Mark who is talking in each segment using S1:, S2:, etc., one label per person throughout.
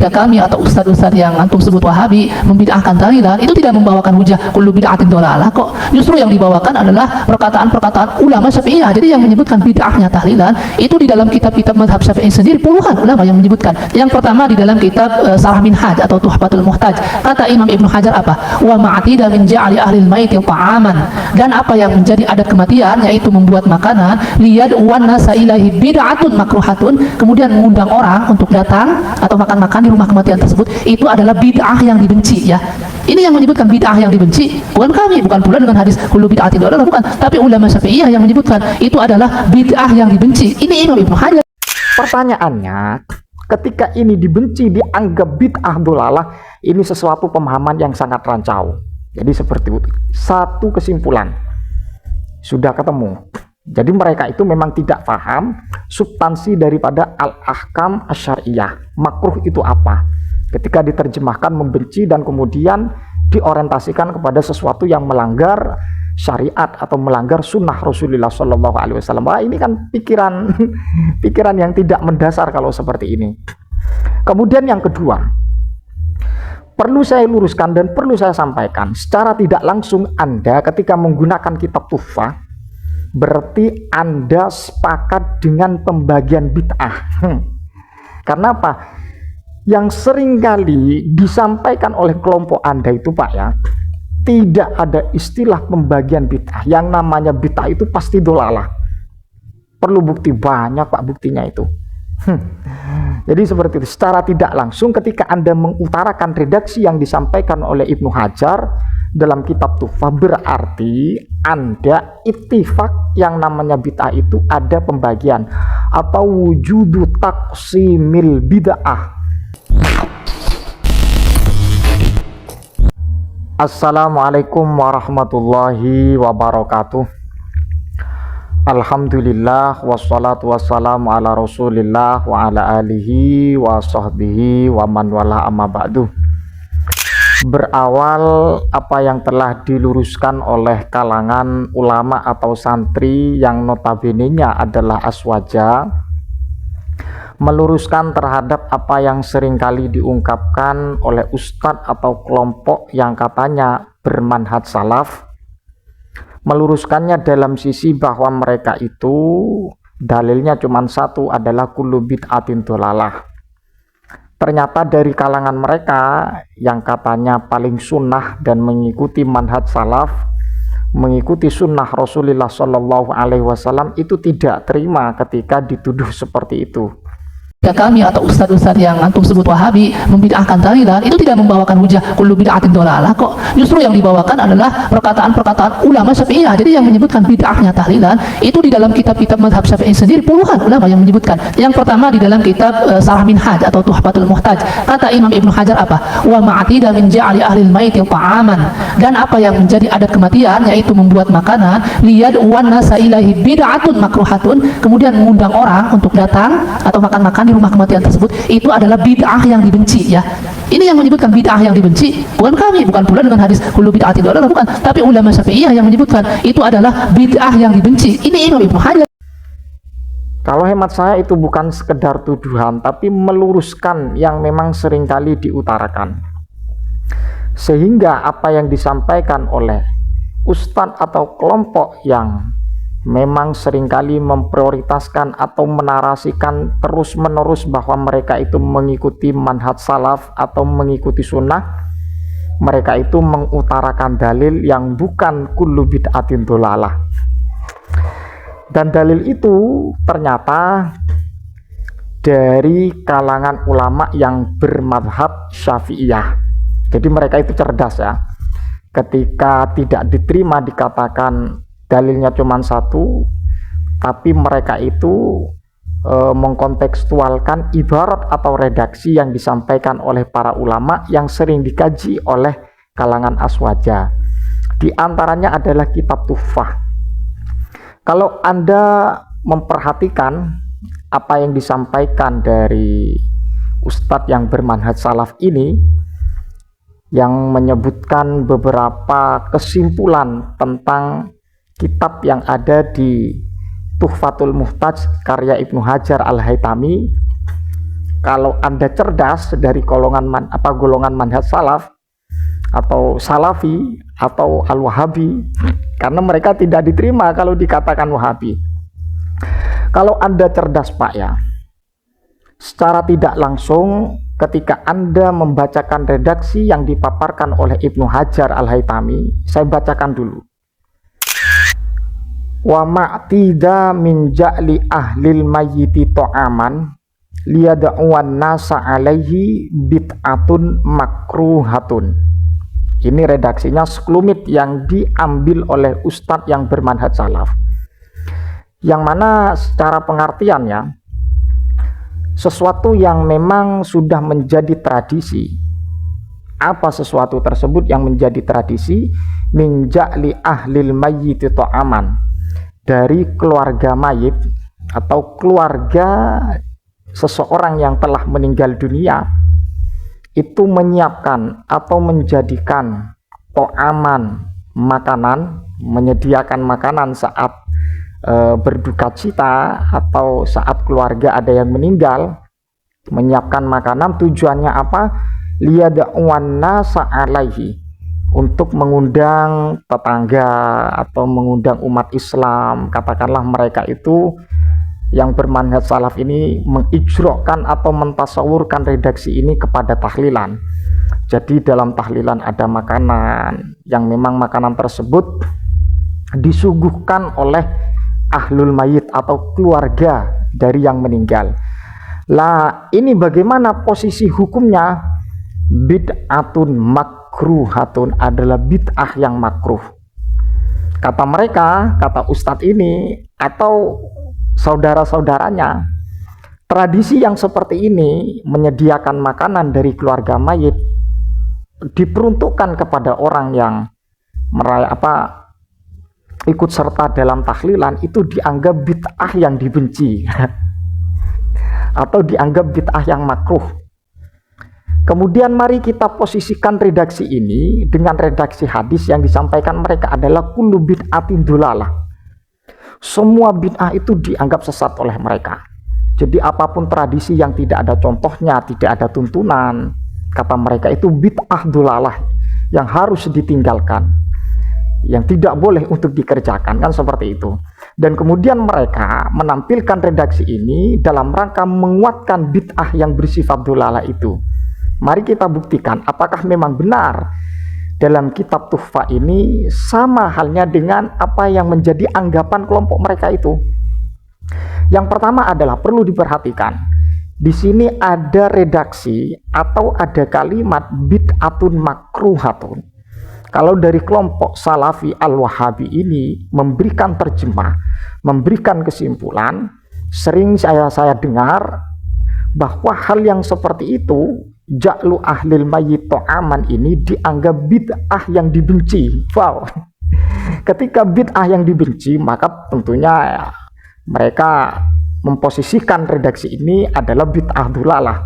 S1: kami atau ustadz-ustadz yang antum sebut wahabi membid'ahkan tahlilan itu tidak membawakan hujah kullu bid'atin dhalalah kok. Justru yang dibawakan adalah perkataan-perkataan ulama Syafi'iyah. Jadi yang menyebutkan bid'ahnya tahlilan itu di dalam kitab-kitab mazhab Syafi'i sendiri puluhan ulama yang menyebutkan. Yang pertama di dalam kitab Sarah Minhaj atau Tuhfatul Muhtaj, kata Imam Ibnu Hajar apa? Wa ma'atida min ja'ali ahlil maiti ta'aman, dan apa yang menjadi adat kematian yaitu membuat makanan liyad wan nasa ilahi bid'atun makruhatun, kemudian mengundang orang untuk datang atau makan-makan di rumah kematian tersebut, itu adalah bid'ah yang dibenci ya. Ini yang menyebutkan bid'ah yang dibenci bukan kami, bukan pula dengan hadis kullu bid'atin dhalalah, bukan, tapi ulama Syafi'iyah yang menyebutkan itu adalah bid'ah yang dibenci. Ini Imam Ibnu Hajar.
S2: Pertanyaannya, ketika ini dibenci dianggap bid'ah dhalalah, ini sesuatu pemahaman yang sangat rancau. Jadi seperti itu. Satu kesimpulan sudah ketemu. Jadi mereka itu memang tidak paham substansi daripada al-ahkam asy-syar'iyyah. Makruh itu apa? Ketika diterjemahkan membenci dan kemudian diorientasikan kepada sesuatu yang melanggar syariat atau melanggar sunnah Rasulullah SAW. Wah, ini kan pikiran yang tidak mendasar kalau seperti ini. Kemudian yang kedua, perlu saya luruskan dan perlu saya sampaikan secara tidak langsung, Anda ketika menggunakan kitab Tuhfah berarti Anda sepakat dengan pembagian bid'ah. Karena apa? Yang seringkali disampaikan oleh kelompok Anda itu Pak ya, tidak ada istilah pembagian bid'ah. Yang namanya bid'ah itu pasti dhalalah. Perlu bukti banyak Pak, buktinya itu. Jadi seperti itu. Secara tidak langsung ketika Anda mengutarakan redaksi yang disampaikan oleh Ibnu Hajar dalam kitab Tuhfah, berarti Anda ittifaq yang namanya bid'ah itu ada pembagian atau wujudu taqsimil bid'ah. Assalamualaikum warahmatullahi wabarakatuh. Alhamdulillah wassalatu wassalamu ala rasulillah wa ala alihi wa sahbihi wa man wala amma ba'du. Berawal apa yang telah diluruskan oleh kalangan ulama atau santri yang notabene-nya adalah aswaja, meluruskan terhadap apa yang seringkali diungkapkan oleh ustadz atau kelompok yang katanya bermanhaj salaf, meluruskannya dalam sisi bahwa mereka itu dalilnya cuma satu, adalah kullu bid'atin dhalalah. Ternyata dari kalangan mereka yang katanya paling sunnah dan mengikuti manhaj salaf, mengikuti sunnah Rasulullah SAW, itu tidak terima ketika dituduh seperti itu.
S1: Kami atau ustadz-ustadz yang antum sebut wahabi membid'ahkan tahlilan itu tidak membawakan hujah kullu bid'atin dhalalah kok. Justru yang dibawakan adalah perkataan-perkataan ulama Syafi'iyah. Jadi yang menyebutkan bid'ahnya tahlilan itu di dalam kitab-kitab mazhab Syafi'i sendiri puluhan ulama yang menyebutkan. Yang pertama di dalam kitab Sarah Minhaj atau Tuhfatul Muhtaj, kata Imam Ibnu Hajar apa? Wa ma'atida min ja'ali ahlil maiti ta'aman, dan apa yang menjadi adat kematian yaitu membuat makanan liyad wan nasa ilahi bid'atun makruhatun, kemudian mengundang orang untuk datang atau makan-makan di rumah kematian tersebut, itu adalah bid'ah yang dibenci ya. Ini yang menyebutkan bid'ah yang dibenci bukan kami, bukan pula dengan hadis kullu bid'atin dhalalah, bukan, tapi ulama Syafi'iyah yang menyebutkan itu adalah bid'ah yang dibenci. Ini Imam Ibnu Hajar.
S2: Kalau hemat saya itu bukan sekedar tuduhan, tapi meluruskan yang memang seringkali diutarakan. Sehingga apa yang disampaikan oleh ustadz atau kelompok yang memang seringkali memprioritaskan atau menarasikan terus-menerus bahwa mereka itu mengikuti manhaj salaf atau mengikuti sunnah, mereka itu mengutarakan dalil yang bukan kullu bid'atin dhalalah. Dan dalil itu ternyata dari kalangan ulama yang bermadhab Syafi'iyah. Jadi mereka itu cerdas ya. Ketika tidak diterima dikatakan dalilnya cuma satu, tapi mereka itu mengkontekstualkan ibarat atau redaksi yang disampaikan oleh para ulama yang sering dikaji oleh kalangan aswaja. Di antaranya adalah kitab Tuhfah. Kalau Anda memperhatikan apa yang disampaikan dari ustadz yang bermanhaj salaf ini, yang menyebutkan beberapa kesimpulan tentang kitab yang ada di Tuhfatul Muhtaj karya Ibnu Hajar Al-Haytami, kalau Anda cerdas dari golongan manhaj salaf atau salafi atau al-wahabi, karena mereka tidak diterima kalau dikatakan wahabi. Kalau Anda cerdas Pak ya, secara tidak langsung ketika Anda membacakan redaksi yang dipaparkan oleh Ibnu Hajar al-Haytami, saya bacakan dulu. Wa ma'tida min ja'li ahlil mayyiti ta'aman liyada'uwan nasa alaihi bid'atun makruhatun. Ini redaksinya sekelumit yang diambil oleh ustadz yang bermanhaj salaf, yang mana secara pengertiannya sesuatu yang memang sudah menjadi tradisi. Apa sesuatu tersebut yang menjadi tradisi? Min ja'li ahlil mayyiti ta'aman, dari keluarga mayit atau keluarga seseorang yang telah meninggal dunia itu menyiapkan atau menjadikan ta'aman, makanan, menyediakan makanan saat berduka cita atau saat keluarga ada yang meninggal, menyiapkan makanan. Tujuannya apa? Liyada'uwan nasa alaihi, untuk mengundang tetangga atau mengundang umat Islam, katakanlah mereka itu yang bermanhaj salaf ini mengijrokan atau mentasawurkan redaksi ini kepada tahlilan. Jadi dalam tahlilan ada makanan yang memang makanan tersebut disuguhkan oleh ahlul mayit atau keluarga dari yang meninggal. Lah ini bagaimana posisi hukumnya? Bid'atun makruhatun, adalah bid'ah yang makruh. Kata mereka, kata ustadz ini atau saudara-saudaranya, tradisi yang seperti ini menyediakan makanan dari keluarga mayit diperuntukkan kepada orang yang ikut serta dalam tahlilan, itu dianggap bid'ah yang dibenci atau dianggap bid'ah yang makruh. Kemudian mari kita posisikan redaksi ini dengan redaksi hadis yang disampaikan mereka adalah kullu bid'atin dolalah. Semua bid'ah itu dianggap sesat oleh mereka. Jadi apapun tradisi yang tidak ada contohnya, tidak ada tuntunan, kata mereka itu bid'ah dolalah, yang harus ditinggalkan, yang tidak boleh untuk dikerjakan, kan seperti itu. Dan kemudian mereka menampilkan redaksi ini dalam rangka menguatkan bid'ah yang bersifat dolalah itu. Mari kita buktikan apakah memang benar dalam kitab Tuhfa ini sama halnya dengan apa yang menjadi anggapan kelompok mereka itu. Yang pertama adalah perlu diperhatikan, di sini ada redaksi atau ada kalimat bid'atun makruhatun. Kalau dari kelompok Salafi al-Wahabi ini memberikan terjemah, memberikan kesimpulan, sering saya dengar bahwa hal yang seperti itu, ja'lu ahlil mayyit ta'aman, ini dianggap bid'ah yang dibenci. Wow. Ketika bid'ah yang dibenci, maka tentunya ya, mereka memposisikan redaksi ini adalah bid'ah dolalah.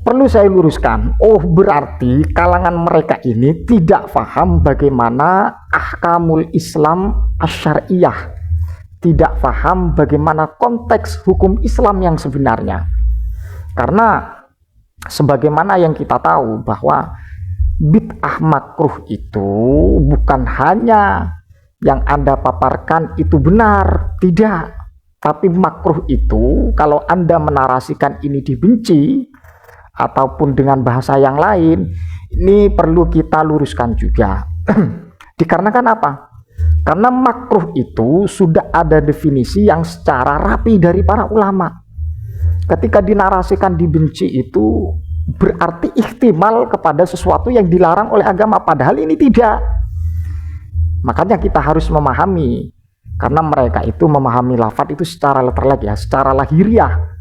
S2: Perlu saya luruskan, berarti kalangan mereka ini tidak paham bagaimana ahkamul Islam asyariyah, tidak paham bagaimana konteks hukum Islam yang sebenarnya. Karena sebagaimana yang kita tahu bahwa bid'ah makruh itu bukan hanya yang Anda paparkan itu benar, tidak. Tapi makruh itu kalau Anda menarasikan ini dibenci ataupun dengan bahasa yang lain, ini perlu kita luruskan juga. Dikarenakan apa? Karena makruh itu sudah ada definisi yang secara rapi dari para ulama. Ketika dinarasikan dibenci itu berarti ihtimal kepada sesuatu yang dilarang oleh agama, padahal ini tidak. Makanya kita harus memahami, karena mereka itu memahami lafadz itu secara letterlek ya, secara lahiriah.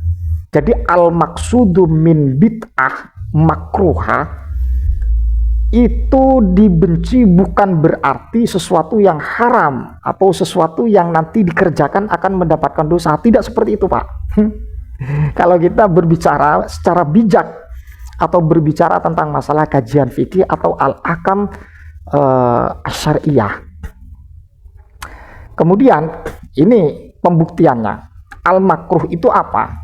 S2: Jadi al-maksudu min bid'ah makruha itu dibenci bukan berarti sesuatu yang haram atau sesuatu yang nanti dikerjakan akan mendapatkan dosa. Tidak seperti itu, Pak. Kalau kita berbicara secara bijak atau berbicara tentang masalah kajian fikih atau al-ahkam syariah. Kemudian ini pembuktiannya. Al-makruh itu apa?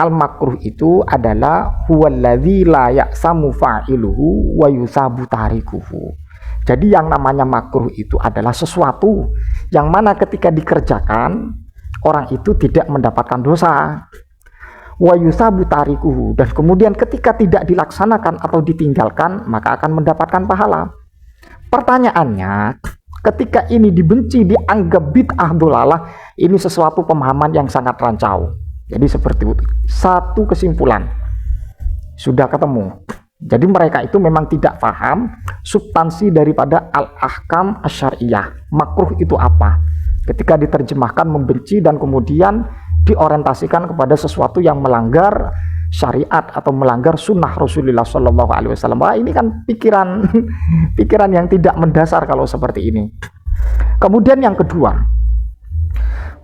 S2: Al-makruh itu adalah huwallazi la ya'samu fa'iluhu wa yusabu tarikuhu. Jadi yang namanya makruh itu adalah sesuatu yang mana ketika dikerjakan orang itu tidak mendapatkan dosa. Wa yusabu tarikuhu, dan kemudian ketika tidak dilaksanakan atau ditinggalkan maka akan mendapatkan pahala. Pertanyaannya, ketika ini dibenci, dianggap bid'ah dolalah, ini sesuatu pemahaman yang sangat rancau. Jadi seperti itu. Satu kesimpulan sudah ketemu. Jadi mereka itu memang tidak paham substansi daripada al-ahkam asyariyah. Makruh itu apa? Ketika diterjemahkan membenci dan kemudian diorientasikan kepada sesuatu yang melanggar syariat atau melanggar sunnah Rasulullah SAW. Wah, ini kan pikiran yang tidak mendasar kalau seperti ini. Kemudian yang kedua,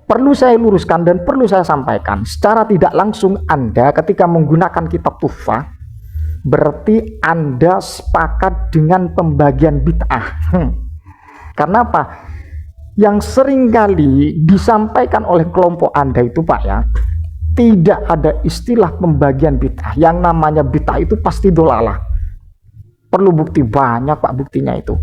S2: perlu saya luruskan dan perlu saya sampaikan secara tidak langsung, Anda ketika menggunakan kitab Tuhfah berarti Anda sepakat dengan pembagian bid'ah. Karena apa? Yang seringkali disampaikan oleh kelompok Anda itu, Pak, ya, tidak ada istilah pembagian bid'ah. Yang namanya bid'ah itu pasti dolalah. Perlu bukti banyak, Pak, buktinya itu.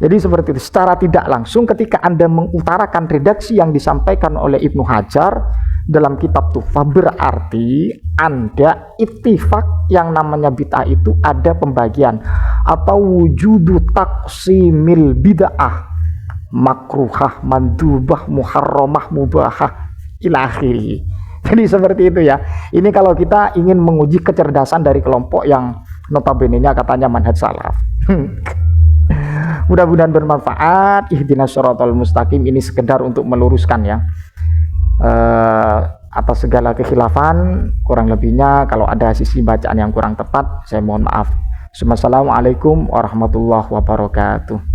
S2: Jadi seperti itu. Secara tidak langsung ketika Anda mengutarakan redaksi yang disampaikan oleh Ibnu Hajar dalam kitab Tuhfah, berarti Anda ittifaq yang namanya bid'ah itu ada pembagian atau wujudu taqsimil bid'ah, makruhah, mandubah, muharramah, mubahah, ila akhirih. Jadi seperti itu ya. Ini kalau kita ingin menguji kecerdasan dari kelompok yang notabene-nya katanya manhaj salaf. Mudah-mudahan bermanfaat. Ihdinas shiratal mustaqim ini sekedar untuk meluruskan ya. Atas segala kekhilafan, kurang lebihnya kalau ada sisi bacaan yang kurang tepat, saya mohon maaf. Assalamualaikum warahmatullahi wabarakatuh.